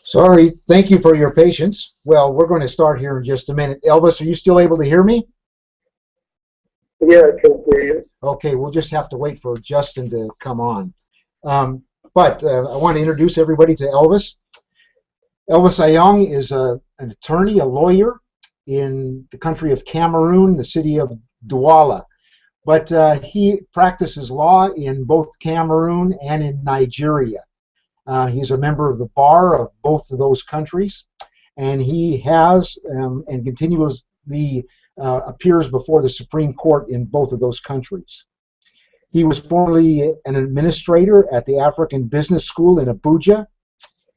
Sorry, thank you for your patience. Well, we're going to start here in just a minute. Elvis, are you still able to hear me? Yeah, I can hear you. Okay, we'll just have to wait for Justin to come on. But I want to introduce everybody to Elvis. Elvis Eyong is an attorney, a lawyer in the country of Cameroon, the city of Douala. But he practices law in both Cameroon and in Nigeria. He's a member of the bar of both of those countries, and he has and continuously appears before the Supreme Court in both of those countries. He was formerly an administrator at the African Business School in Abuja.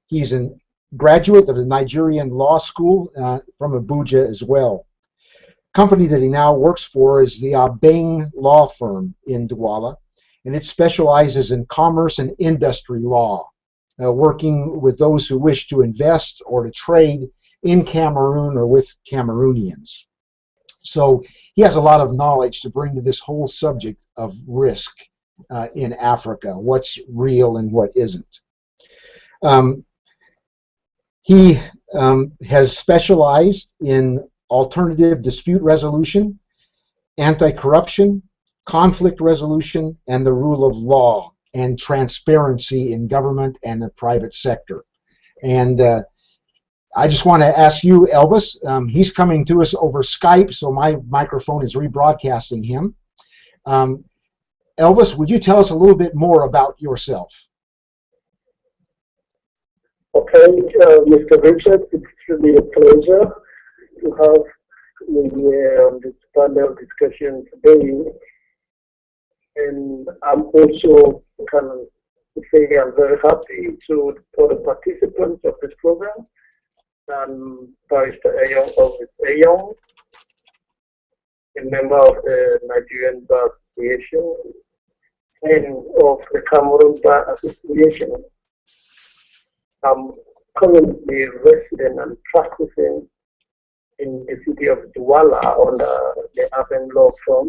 He's a graduate of the Nigerian Law School from Abuja as well. Company that he now works for is the Abeng Law Firm in Douala, and it specializes in commerce and industry law, working with those who wish to invest or to trade in Cameroon or with Cameroonians. So he has a lot of knowledge to bring to this whole subject of risk in Africa, what's real and what isn't. He has specialized in alternative dispute resolution, anti-corruption, conflict resolution, and the rule of law and transparency in government and the private sector. And I just want to ask you, Elvis, he's coming to us over Skype, so my microphone is rebroadcasting him. Elvis, would you tell us a little bit more about yourself? Okay, Mr. Richard, it's really a pleasure to have me here on this panel discussion today. And I'm also kind of say I'm very happy for the participants of this program. Barrister Eyong, Elvis Eyong, a member of the Nigerian Bar Association and of the Cameroon Bar Association. I'm currently resident and practicing in the city of Douala under the Abeng Law Firm.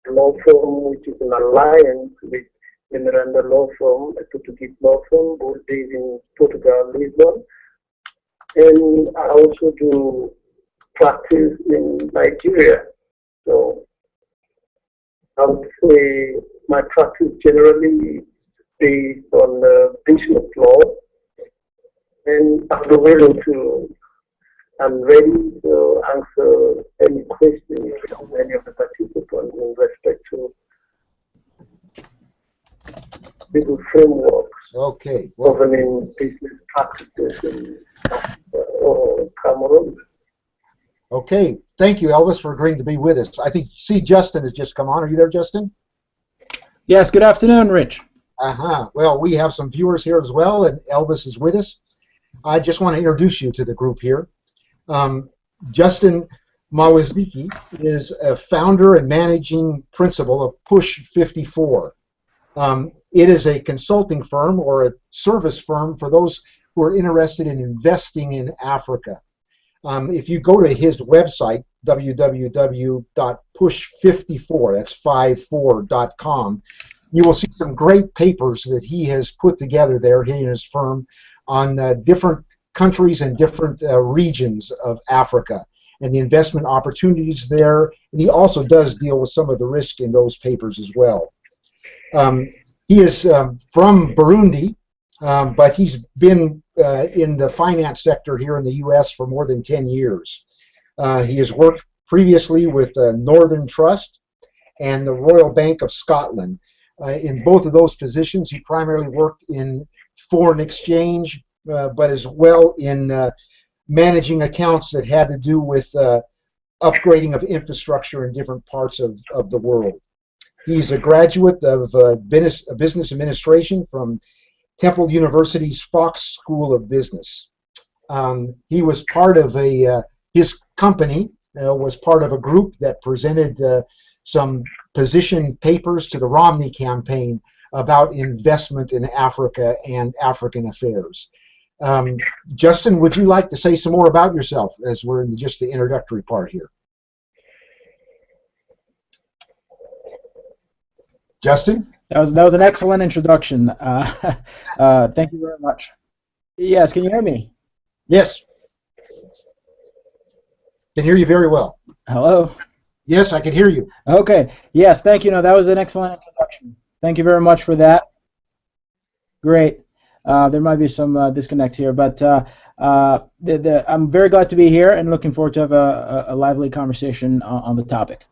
The law firm, which is an alliance with the Miranda Law Firm, a Portuguese law firm, both based in Portugal, Lisbon. And I also do practice in Nigeria. So I would say my practice generally based on business law, and I'm ready to answer any questions from any of the participants in respect to legal frameworks governing business practices in Cameroon. Okay, thank you, Elvis, for agreeing to be with us. I think, Justin has just come on. Are you there, Justin? Yes, good afternoon, Rich. Well, we have some viewers here as well, and Elvis is with us. I just want to introduce you to the group here. Justin Mahwikizi is a founder and managing principal of Push54. It is a consulting firm or a service firm for those who are interested in investing in Africa. If you go to his website, www.push54, that's 54.com, you will see some great papers that he has put together there, he and his firm, on different countries and different regions of Africa and the investment opportunities there. And he also does deal with some of the risk in those papers as well. He is from Burundi, but he's been in the finance sector here in the U.S. for more than 10 years. He has worked previously with Northern Trust and the Royal Bank of Scotland. In both of those positions, he primarily worked in foreign exchange, but as well in managing accounts that had to do with upgrading of infrastructure in different parts of the world. He's a graduate of business administration from Temple University's Fox School of Business. He was part of his company was part of a group that presented some position papers to the Romney campaign about investment in Africa and African affairs. Justin, would you like to say some more about yourself as we're in just the introductory part here? Justin? That was an excellent introduction. Thank you very much. Yes, can you hear me? Yes, can hear you very well. Hello. Yes, I can hear you. Okay. Yes, thank you. No, that was an excellent introduction. Thank you very much for that. Great. There might be some disconnect here, but I'm very glad to be here and looking forward to have a lively conversation on the topic.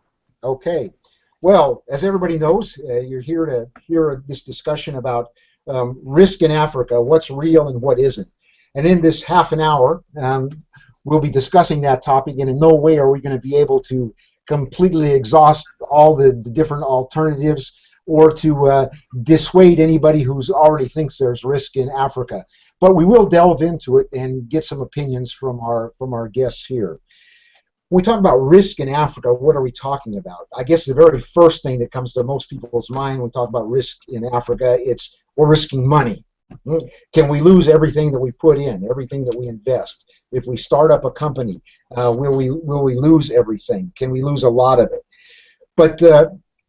Okay. Well, as everybody knows, you're here to hear this discussion about risk in Africa, what's real and what isn't. And in this half an hour, we'll be discussing that topic, and in no way are we going to be able to completely exhaust all the different alternatives or to dissuade anybody who already thinks there's risk in Africa. But we will delve into it and get some opinions from our guests here. When we talk about risk in Africa, what are we talking about? I guess the very first thing that comes to most people's mind when we talk about risk in Africa, it's we're risking money. Can we lose everything that we put in, everything that we invest? If we start up a company, will we lose everything? Can we lose a lot of it? But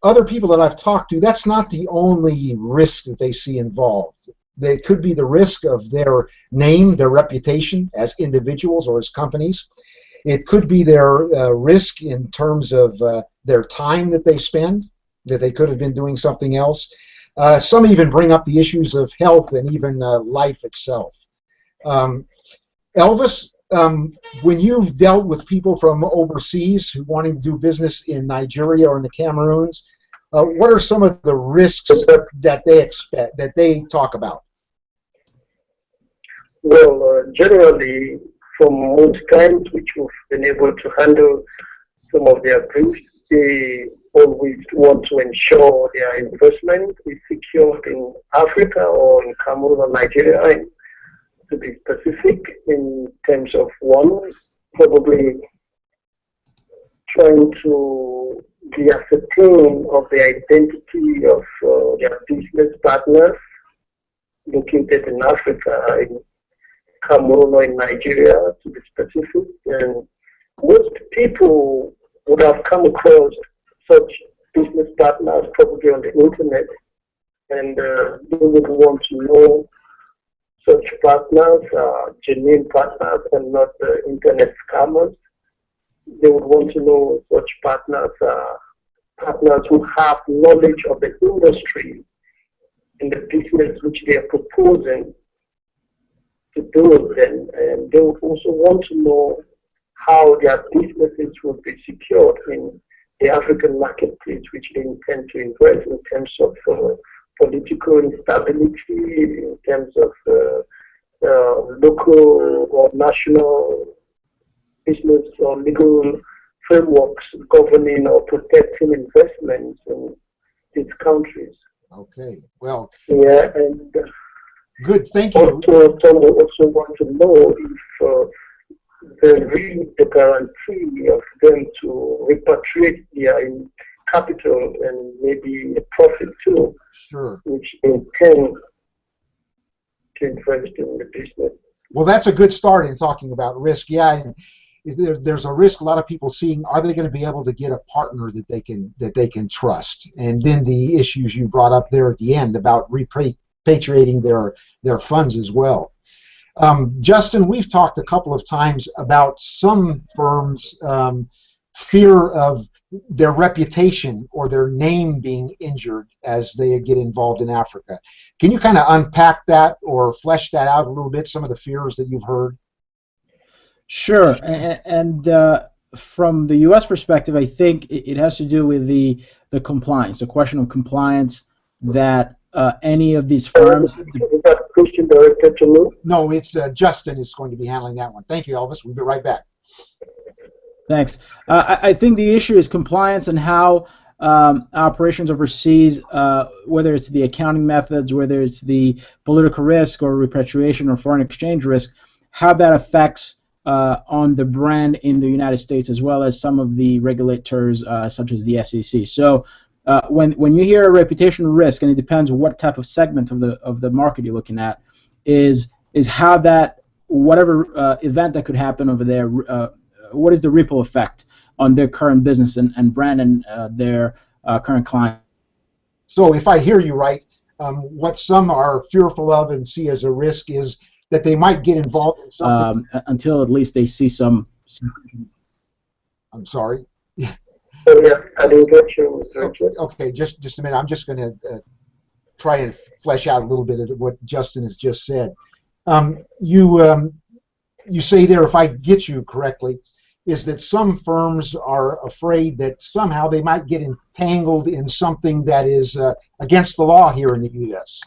other people that I've talked to, that's not the only risk that they see involved. There could be the risk of their name, their reputation as individuals or as companies. It could be their risk in terms of their time that they spend, that they could have been doing something else. Some even bring up the issues of health and even life itself. Elvis, when you've dealt with people from overseas who wanting to do business in Nigeria or in the Cameroons, what are some of the risks that they expect, that they talk about? Well, generally, from most times which we've been able to handle some of their briefs, they always want to ensure their investment is secured in Africa or in Cameroon or Nigeria. And to be specific, in terms of one, probably trying to be ascertain of the identity of their business partners located in Africa, in Cameroon or in Nigeria, to be specific. And most people would have come across such business partners probably on the internet, and they would want to know such partners are genuine partners and not internet scammers. They would want to know such partners are partners who have knowledge of the industry and the business which they are proposing to do with them. And they would also want to know how their businesses will be secured in the African marketplace, which they intend to invest in terms of political instability, in terms of local or national business or legal frameworks governing or protecting investments in these countries. Okay, well, yeah, and good, thank you. Also, some will also want to know if there is the guarantee of them to repatriate their capital and maybe a profit too, sure, which they intend to invest in the business. Well, that's a good start in talking about risk. Yeah, and there's a risk a lot of people seeing. Are they going to be able to get a partner that they can trust? And then the issues you brought up there at the end about repatriating their funds as well. Justin, we've talked a couple of times about some firms' fear of their reputation or their name being injured as they get involved in Africa. Can you kind of unpack that or flesh that out a little bit, some of the fears that you've heard? Sure, and from the U.S. perspective, I think it has to do with the compliance, the question of compliance that any of these firms. Is that question directed to me? No, it's Justin is going to be handling that one. Thank you, Elvis. We'll be right back. Thanks. I think the issue is compliance and how operations overseas, whether it's the accounting methods, whether it's the political risk or repatriation or foreign exchange risk, how that affects on the brand in the United States, as well as some of the regulators such as the SEC. So when you hear a reputational risk, and it depends what type of segment of the market you're looking at, is how that whatever event that could happen over there, what is the ripple effect on their current business and brand and their current clients. So if I hear you right, what some are fearful of and see as a risk is that they might get involved in something. Until at least they see some. I'm sorry. So yeah, I didn't get you, Mr. Richard. Okay, just a minute. I'm just going to try and flesh out a little bit of what Justin has just said. You say there, if I get you correctly, is that some firms are afraid that somehow they might get entangled in something that is against the law here in the U.S.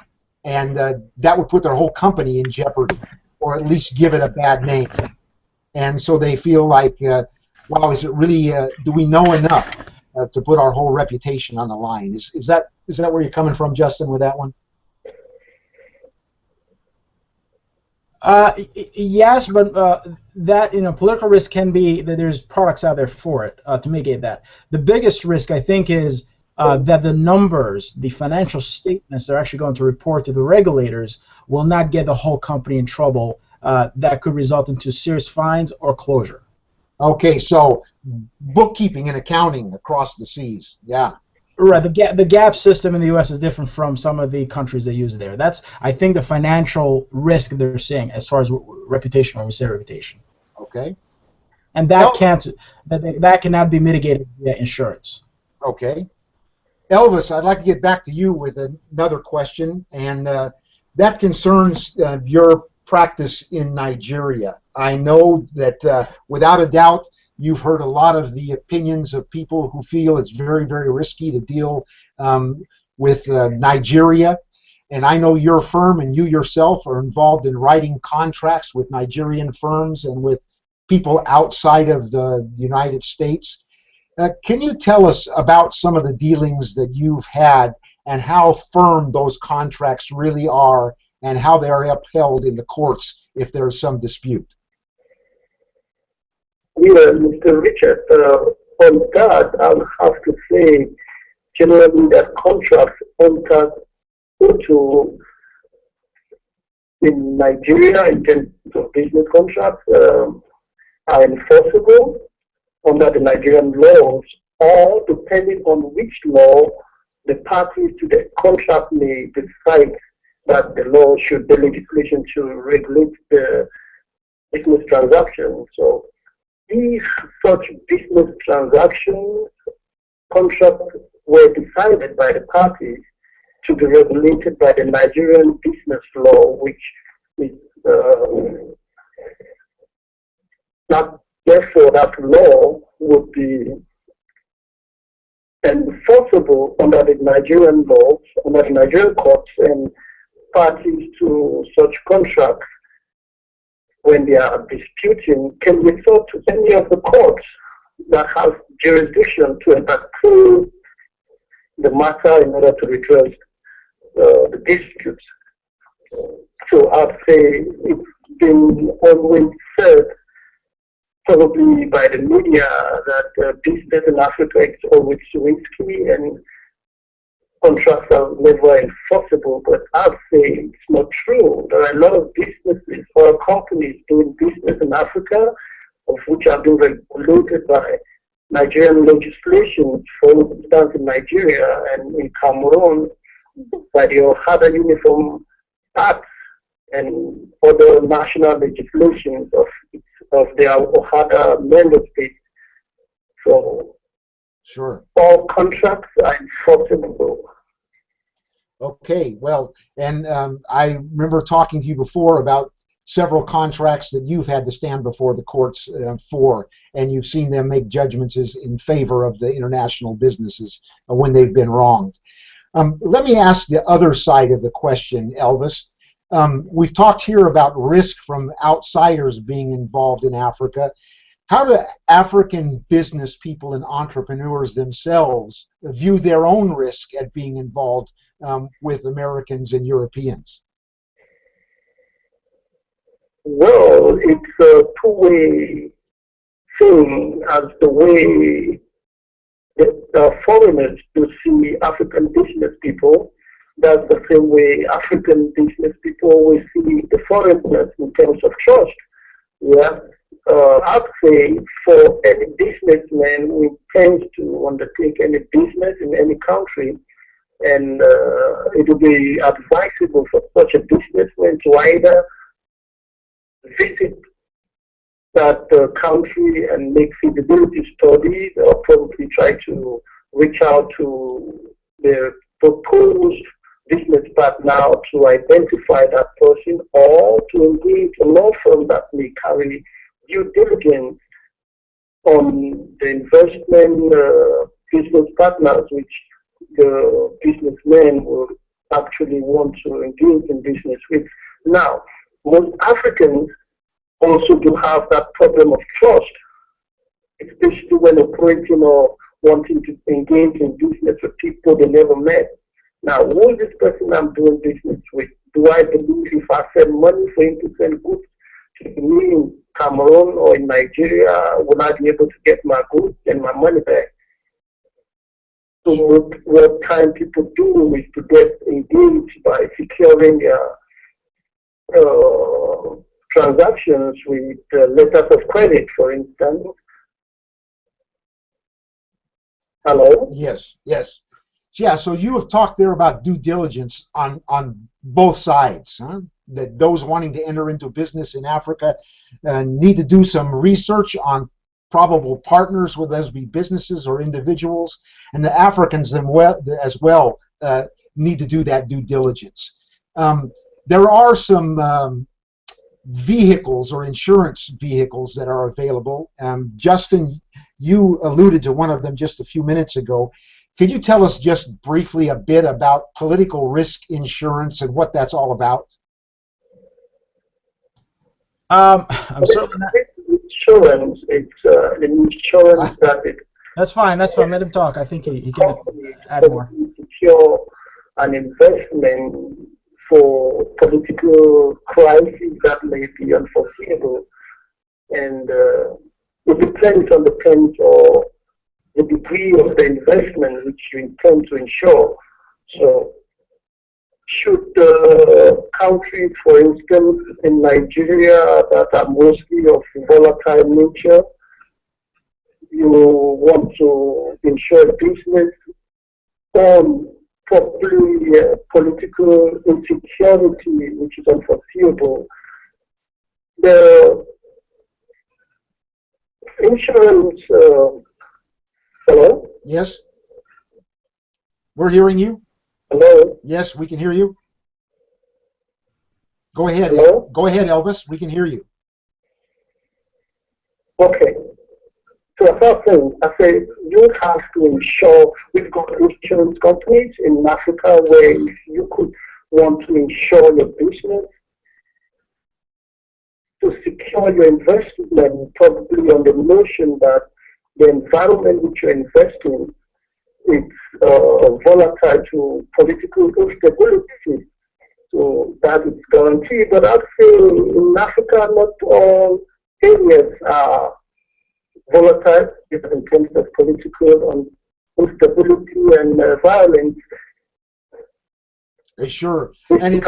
And that would put their whole company in jeopardy, or at least give it a bad name. And so they feel like, wow, is it really? Do we know enough to put our whole reputation on the line? Is that where you're coming from, Justin, with that one? Yes, but that political risk can be that there's products out there for it to mitigate that. The biggest risk, I think, is that the numbers, the financial statements they're actually going to report to the regulators will not get the whole company in trouble. That could result into serious fines or closure. Okay, so bookkeeping and accounting across the seas, yeah. Right, the GAAP system in the U.S. is different from some of the countries that use it there. That's, I think, the financial risk they're seeing as far as reputation, when we say reputation. Okay. And that that cannot be mitigated via insurance. Okay. Elvis, I'd like to get back to you with another question, and that concerns your practice in Nigeria. I know that without a doubt, you've heard a lot of the opinions of people who feel it's very, very risky to deal with Nigeria. And I know your firm and you yourself are involved in writing contracts with Nigerian firms and with people outside of the United States. Can you tell us about some of the dealings that you've had and how firm those contracts really are and how they are upheld in the courts if there's some dispute? Yeah, Mr. Richard, on that, I'll have to say generally that contracts enter into in Nigeria in terms of business contracts are enforceable under the Nigerian laws, or depending on which law the parties to the contract may decide that the law should, the legislation should regulate the business transaction. So if such business transactions contracts were decided by the parties to be regulated by the Nigerian business law, which is not, therefore that law would be enforceable under the Nigerian laws, under the Nigerian courts, and parties to such contracts, when they are disputing, can resort to any of the courts that have jurisdiction to entertain the matter in order to redress the disputes. So I'd say it's been always said, probably by the media, that business in Africa is always risky and contracts are never enforceable, but I'd say it's not true. There are a lot of businesses or companies doing business in Africa, of which are being regulated by Nigerian legislation, for instance in Nigeria and in Cameroon, by the Ohada Uniform Act and other national legislations of their Ohada member states. So sure, all contracts are enforceable. Okay, well, and I remember talking to you before about several contracts that you've had to stand before the courts for, and you've seen them make judgments in favor of the international businesses when they've been wronged. Let me ask the other side of the question, Elvis. We've talked here about risk from outsiders being involved in Africa. How do African business people and entrepreneurs themselves view their own risk at being involved with Americans and Europeans? Well, it's a two-way thing, as the way the foreigners do see African business people. That's the same way African business people will see the foreigners in terms of trust. Yeah. I'd say for any businessman who intends to undertake any business in any country, And it would be advisable for such a businessman to either visit that country and make feasibility studies, or probably try to reach out to the proposed business partner to identify that person, or to engage a law firm that may carry due diligence on the investment business partners which the businessmen will actually want to engage in business with. Now, most Africans also do have that problem of trust, especially when operating or wanting to engage in business with people they never met. Now, who is this person I'm doing business with? Do I believe if I send money for him to send goods to me in Cameroon or in Nigeria, will I be able to get my goods and my money back? So what time people do is to get engaged by securing transactions with letters of credit, for instance. Hello? Yes, yes. Yeah, so you have talked there about due diligence on both sides, huh? That those wanting to enter into business in Africa need to do some research on probable partners, whether those be businesses or individuals, and the Africans as well need to do that due diligence. There are some vehicles or insurance vehicles that are available. Justin, you alluded to one of them just a few minutes ago. Could you tell us just briefly a bit about political risk insurance and what that's all about? I'm certainly not. Insurance, it's an insurance that it. That's fine. That's fine. Let him talk. I think he can add more. Secure an investment for political crises that may be unforeseeable, and it depends on the terms of the degree of the investment which you intend to insure. So, should countries, for instance, in Nigeria that are mostly of volatile nature, you want to insure business on probably political insecurity, which is unforeseeable, the insurance. Hello? Yes. We're hearing you. Hello? Yes, we can hear you. Go ahead. Hello? Go ahead, Elvis. We can hear you. Okay. So first thing, I say you have to insure. We've got insurance companies in Africa where if you could want to insure your business to secure your investment, probably on the notion that the environment which you're investing is volatile to political instability. So that is guaranteed. But I'd say in Africa, not all areas are volatile in terms of political instability and violence. Sure. And it's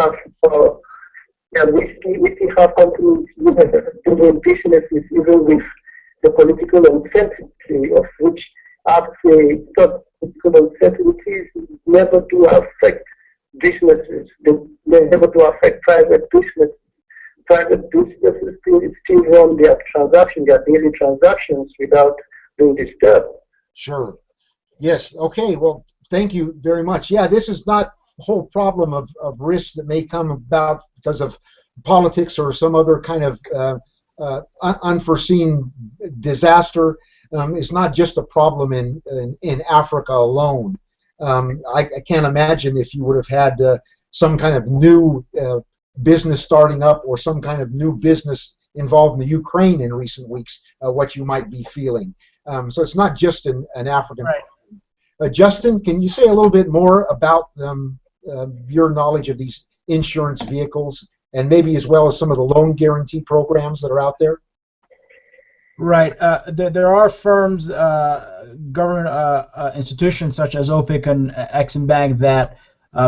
we still have countries doing businesses even with the political uncertainty, of which I'd say such political uncertainties never do affect businesses. They never do affect private businesses. Private businesses still run their transactions, their daily transactions without being disturbed. Sure. Yes. Okay. Well, thank you very much. Yeah, this is not the whole problem of risk that may come about because of politics or some other kind of unforeseen disaster. It's not just a problem in Africa alone. I can't imagine if you would have had some kind of new business starting up or some kind of new business involved in the Ukraine in recent weeks, what you might be feeling. So it's not just an African problem. Justin, can you say a little bit more about your knowledge of these insurance vehicles and maybe as well as some of the loan guarantee programs that are out there? Right. There are firms, government institutions such as OPIC and Exim Bank that,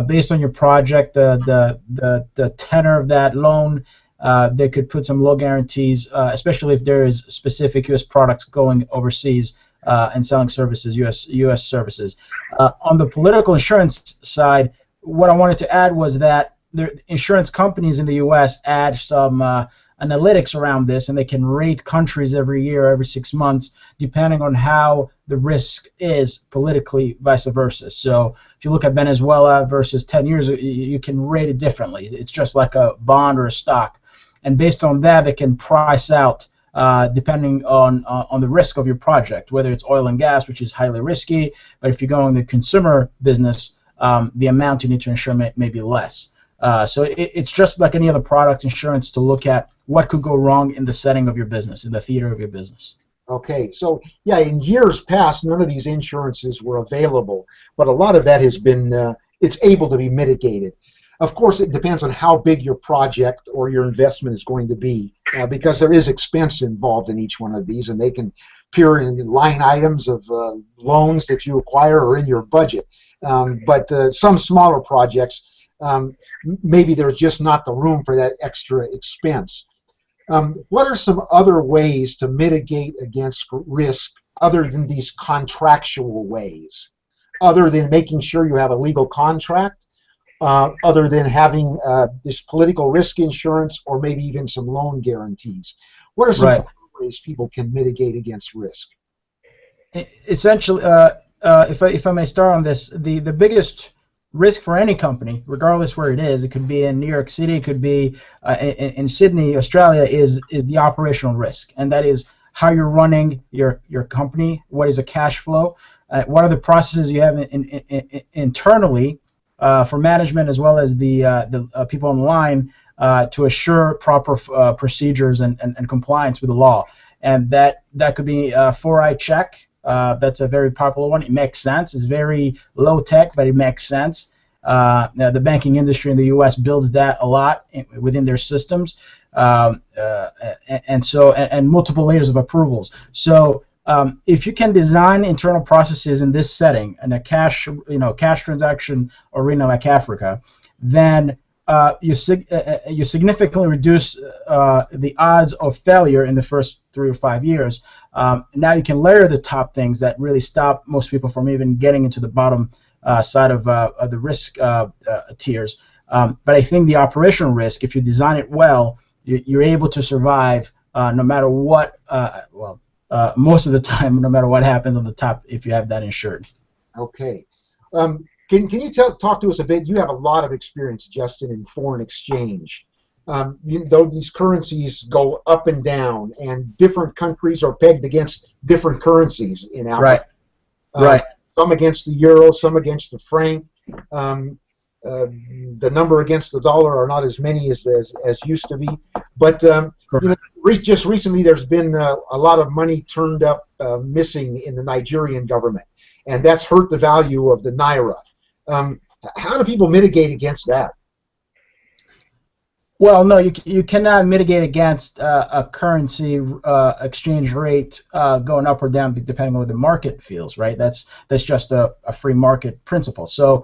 based on your project, the tenor of that loan, they could put some low guarantees, especially if there is specific U.S. products going overseas. and selling services, U.S. services. On the political insurance side, what I wanted to add was that the insurance companies in the U.S. add some analytics around this, and they can rate countries every year, every 6 months, depending on how the risk is politically, vice versa. So if you look at Venezuela versus 10 years, you can rate it differently. It's just like a bond or a stock. And based on that, they can price out, depending on the risk of your project, whether it's oil and gas, which is highly risky, but if you go in the consumer business, the amount you need to insure may be less. So it's just like any other product insurance to look at what could go wrong in the setting of your business, in the theater of your business. Okay, so yeah, in years past, none of these insurances were available, but a lot of that has been, it's able to be mitigated. Of course, it depends on how big your project or your investment is going to be, because there is expense involved in each one of these, and they can appear in line items of loans that you acquire or in your budget. But some smaller projects, maybe there's just not the room for that extra expense. What are some other ways to mitigate against risk other than these contractual ways, other than making sure you have a legal contract, other than having this political risk insurance, or maybe even some loan guarantees? What are some other ways people can mitigate against risk? Essentially, if I may start on this, the biggest risk for any company, regardless where it is, it could be in New York City, it could be in Sydney, Australia, is the operational risk, and that is how you're running your company. What is a cash flow? What are the processes you have internally for management as well as the people on the line to assure proper procedures and compliance with the law? And that could be a 4i check. That's a very popular one. It makes sense. It's very low tech, but it makes sense. The banking industry in the U.S. builds that a lot within their systems, and multiple layers of approvals. So if you can design internal processes in this setting, in a cash transaction arena like Africa, then you significantly reduce the odds of failure in the first 3 or 5 years. Now you can layer the top things that really stop most people from even getting into the bottom side of the risk tiers. But I think the operational risk, if you design it well, you're able to survive no matter what. Most of the time, no matter what happens on the top, if you have that insured. Okay. Can you talk to us a bit? You have a lot of experience, Justin, in foreign exchange. Though these currencies go up and down, and different countries are pegged against different currencies in Africa. Right. Some against the euro, some against the franc. The number against the dollar are not as many as used to be. But just recently, there's been a lot of money turned up missing in the Nigerian government, and that's hurt the value of the naira. How do people mitigate against that? Well, no, you cannot mitigate against a currency exchange rate going up or down depending on what the market feels, right? That's just a free market principle. So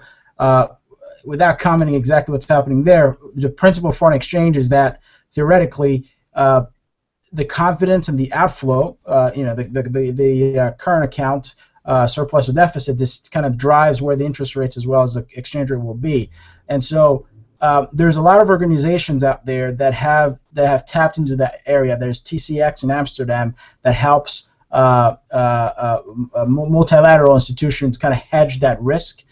without commenting exactly what's happening there, the principle of foreign exchange is that theoretically the confidence and the outflow, the current account surplus or deficit, this kind of drives where the interest rates as well as the exchange rate will be. And so there's a lot of organizations out there that have tapped into that area. There's TCX in Amsterdam that helps multilateral institutions kind of hedge that risk.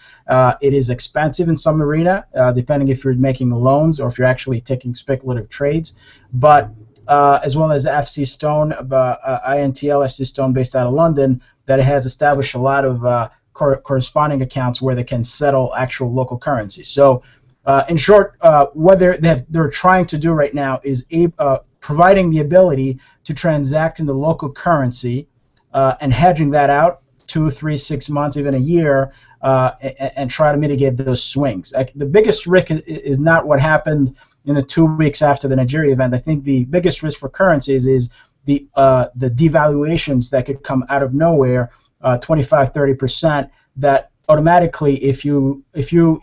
It is expensive in some arena, depending if you're making loans or if you're actually taking speculative trades. But as well as FC Stone, INTL FC Stone, based out of London, that has established a lot of corresponding accounts where they can settle actual local currency. So, in short, what they're trying to do right now is providing the ability to transact in the local currency and hedging that out 2, 3, 6 months, even a year, and try to mitigate those swings. The biggest risk is not what happened in the 2 weeks after the Nigeria event. I think the biggest risk for currencies is the devaluations that could come out of nowhere, 25, 30%, that automatically, if you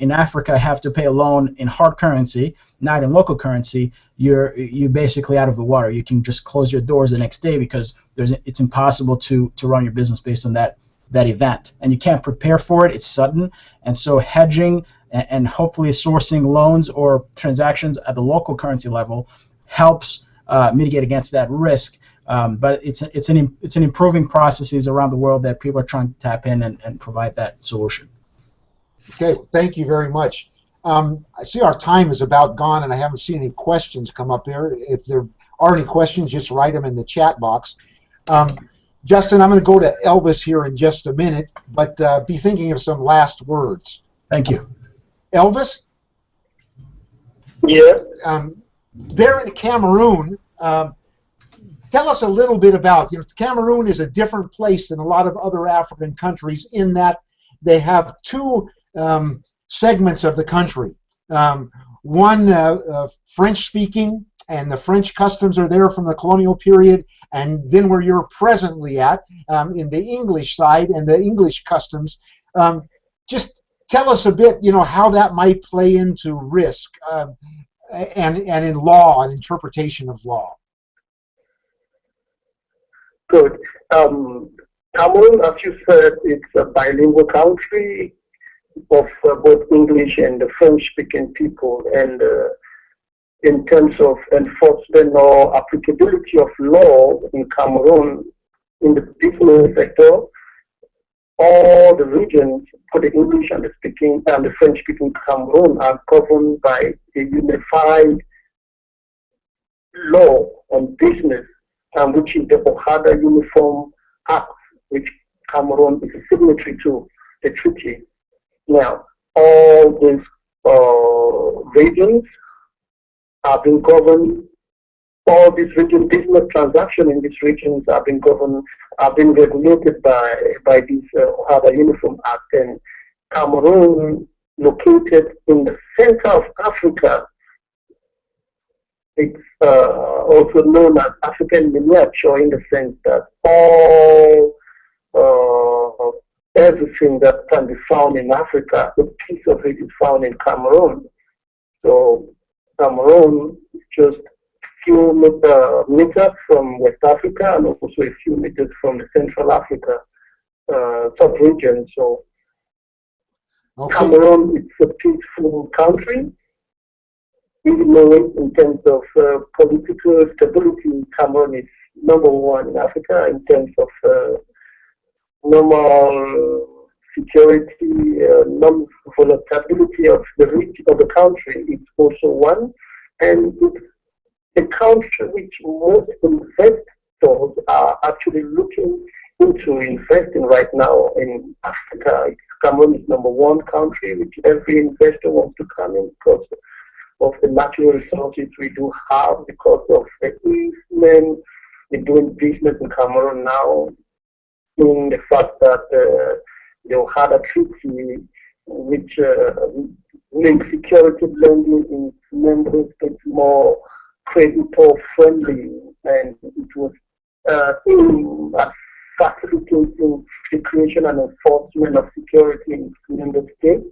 in Africa have to pay a loan in hard currency, not in local currency, you're basically out of the water. You can just close your doors the next day because it's impossible to run your business based on that event, and you can't prepare for it. It's sudden, and so hedging and hopefully sourcing loans or transactions at the local currency level helps mitigate against that risk. But it's an improving processes around the world that people are trying to tap in and provide that solution. Okay, well, thank you very much. I see our time is about gone, and I haven't seen any questions come up here. If there are any questions, just write them in the chat box. Justin, I'm going to go to Elvis here in just a minute, but be thinking of some last words. Thank you. Elvis? Yeah. There in Cameroon, tell us a little bit about, Cameroon is a different place than a lot of other African countries in that they have two segments of the country. One French-speaking, and the French customs are there from the colonial period, and then where you're presently at, in the English side and the English customs. Just tell us a bit, how that might play into risk and in law and interpretation of law. Good. Cameroon, as you said, it's a bilingual country of both English and the French-speaking people, and in terms of enforcement or applicability of law in Cameroon, in the business sector, all the regions for the English and the French-speaking Cameroon are governed by a unified law on business, which is the Ohada Uniform Act, which Cameroon is a signatory to the treaty. Now, all these regions are being governed. All these region business transactions in these regions are being governed, are being regulated by this Ohada Uniform Act. And Cameroon, located in the center of Africa, it's also known as African miniature in the sense that everything that can be found in Africa, a piece of it is found in Cameroon. So Cameroon is just a few meters from West Africa and also a few meters from the Central Africa sub-region. So okay. Cameroon is a peaceful country. Even though in terms of political stability, Cameroon is #1 in Africa. In terms of normal security, non-volatility of the region of the country, it's also one. And it's a country which most investors are actually looking into investing right now in Africa. Cameroon is #1 country which every investor wants to come in because of the natural resources we do have, because of the easement in doing business in Cameroon now, in the fact that the Ohada Treaty, which makes security lending in member states more creditor-friendly, and it was aimed at facilitating the creation and enforcement of security in member states,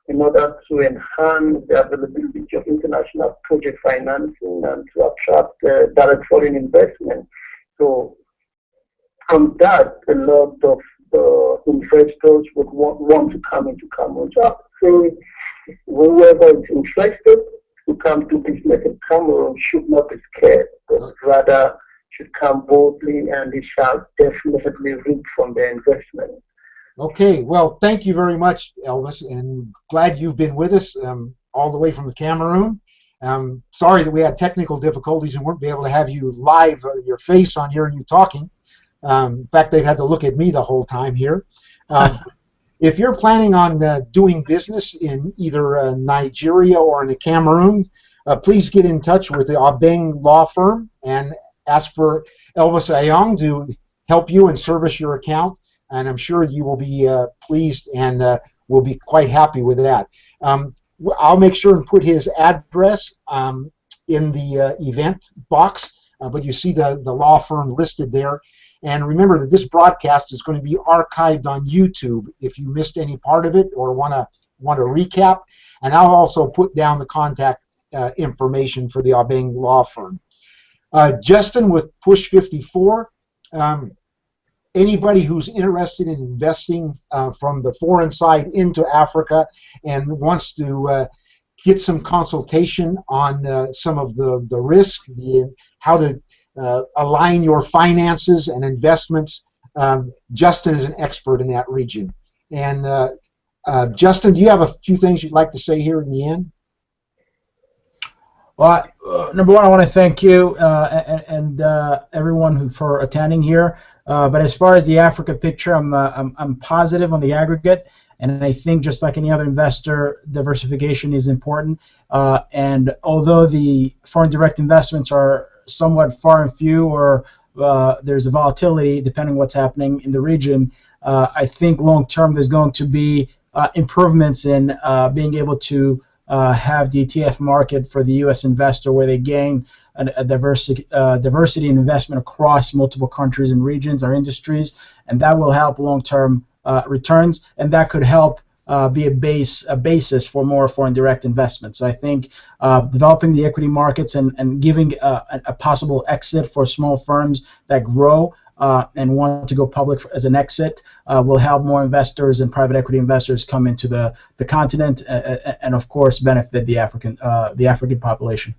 in order to enhance the availability of international project financing and to attract direct foreign investment. So from that, a lot of investors would want to come into Cameroon. So I say whoever is interested to come to business in Cameroon should not be scared, but rather should come boldly, and they shall definitely reap from their investment. Okay, well, thank you very much, Elvis, and glad you've been with us all the way from Cameroon. Sorry that we had technical difficulties and weren't able to have you live, your face on here and you talking. In fact, they've had to look at me the whole time here. If you're planning on doing business in either Nigeria or in Cameroon, please get in touch with the Abeng Law Firm and ask for Elvis Eyong to help you and service your account. And I'm sure you will be pleased and will be quite happy with that. I'll make sure and put his address in the event box, but you see the law firm listed there. And remember that this broadcast is going to be archived on YouTube if you missed any part of it or want to recap. And I'll also put down the contact information for the Eyong law firm. Justin with Push54. Anybody who's interested in investing from the foreign side into Africa and wants to get some consultation on some of the risk, how to align your finances and investments, Justin is an expert in that region. And Justin, do you have a few things you'd like to say here in the end? Well, number one, I want to thank you and everyone for attending here. But as far as the Africa picture, I'm positive on the aggregate, and I think just like any other investor, diversification is important. And although the foreign direct investments are somewhat far and few, or there's a volatility depending on what's happening in the region, I think long term there's going to be improvements in being able to have the ETF market for the U.S. investor, where they gain a diversity in investment across multiple countries and regions or industries, and that will help long-term returns, and that could help be a basis for more foreign direct investment. So I think developing the equity markets and giving a possible exit for small firms that grow and want to go public as an exit will help more investors and private equity investors come into the continent and of course benefit the African population.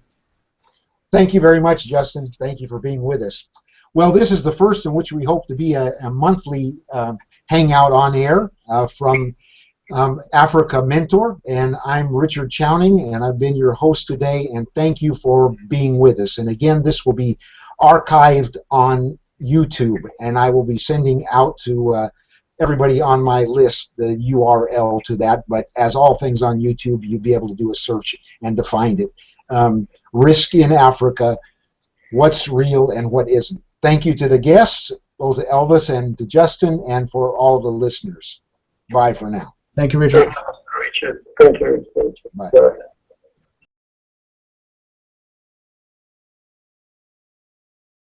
Thank you very much, Justin. Thank you for being with us. Well, this is the first in which we hope to be a monthly hangout on air from Africa Mentor, and I'm Richard Chowning, and I've been your host today, and thank you for being with us. And again, this will be archived on YouTube, and I will be sending out to everybody on my list the URL to that, but as all things on YouTube, you'll be able to do a search and to find it. Risk in Africa, what's real and what isn't. Thank you to the guests, both Elvis and to Justin, and for all the listeners. Bye for now. Thank you, Richard. Thank you, Richard. Bye. Bye.